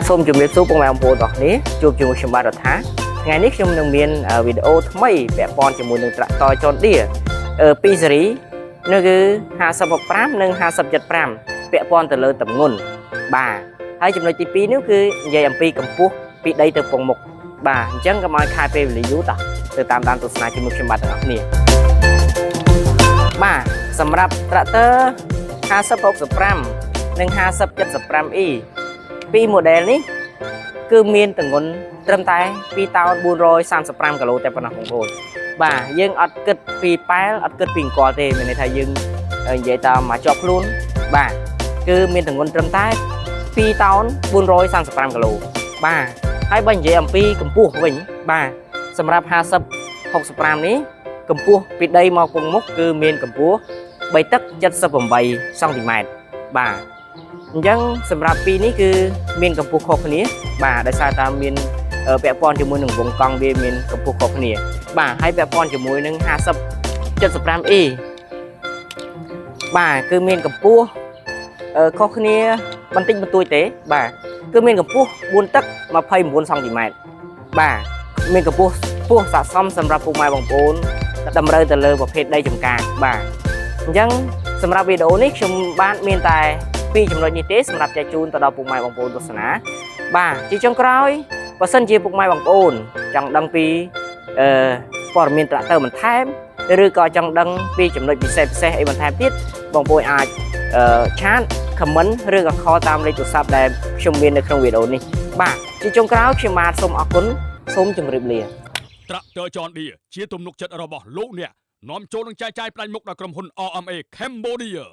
សូមជម្រាបសួរពុកម៉ែបងប្អូនទាំងនេះជួបជាមួយខ្ញុំបាទរដ្ឋាថ្ងៃនេះខ្ញុំនឹងមានវីដេអូថ្មីពាក់ព័ន្ធជាមួយនឹងត្រាក់តរចនឌៀពីស៊េរីនោះគឺ5065និង5075ពាក់ព័ន្ធទៅលើតម្ងន់បាទហើយចំណុចទី2នេះគឺនិយាយអំពីកម្ពស់ពីដីទៅពងមុខបាទអញ្ចឹងកុំឲ្យខាតពេលវេលាយូរតោះទៅតាមទស្សនាជាមួយខ្ញុំបាទទាំងអស់គ្នាបាទសម្រាប់ត្រាក់ទ័រ5065និង5075E ពី model នេះគឺមានទម្ងន់ត្រឹមតែ2435គីឡូតែប៉ុណ្ណោះបងប្អូនបាទយើងអត់គិតពីប៉ែលអត់គិតពីអង្គលទេមានន័យថាយើងនិយាយតាមមកជាប់ខ្លួនបាទគឺមានទម្ងន់ត្រឹមតែ2435គីឡូបាទហើយបើនិយាយអំពីកម្ពស់វិញបាទសម្រាប់5065នេះកម្ពស់ពីដីមកពងមុខគឺមានកម្ពស់3តឹក78សង់ទីម៉ែត្របាទអញ្ចឹងសម្រាប់ពីរនេះគឺមានកម្ពស់ខុសគ្នាបាទដោយសារតែមានពាក់ព័ន្ធជាមួយនឹងវងកង់វាមានកម្ពស់ខុសគ្នាបាទហើយពាក់ព័ន្ធជាមួយនឹង5075E បាទគឺមានកម្ពស់ខុសគ្នាបន្តិចបន្តួចទេបាទគឺមានកម្ពស់4តឹក29សង់ទីម៉ែត្របាទមានកម្ពស់ខ្ពស់ស័ក្តិសមសម្រាប់ពុកម៉ែបងប្អូនតម្រូវទៅលើប្រភេទដីចម្ការបាទអញ្ចឹងសម្រាប់វីដេអូនេះខ្ញុំបានមានតែពីចំណុចនេះទេសម្រាប់ចែកជូនទៅដល់ពុកម៉ែបងប្អូនទស្សនាបាទជាចុងក្រោយបើសិនជាពុកម៉ែបងប្អូនចង់ដឹងពីព័ត៌មានត្រាក់ទ័របន្ថែមឬក៏ចង់ដឹងពីចំណុចពិសេសអីបន្ថែមទៀតបងប្អូនអាចឆាត comment ឬក៏ call តាមលេខទូរស័ព្ទដែលខ្ញុំមាននៅក្នុងវីដេអូនេះបាទជាចុងក្រោយខ្ញុំបាទសូមអរគុណសូមជម្រាបលាត្រាក់ទ័រចនឌៀជាទំនុកចិត្តរបស់លោកអ្នកនាំចូលនឹងចែកចាយផ្ដាច់មុខដល់ក្រុមហ៊ុន RMA Cambodia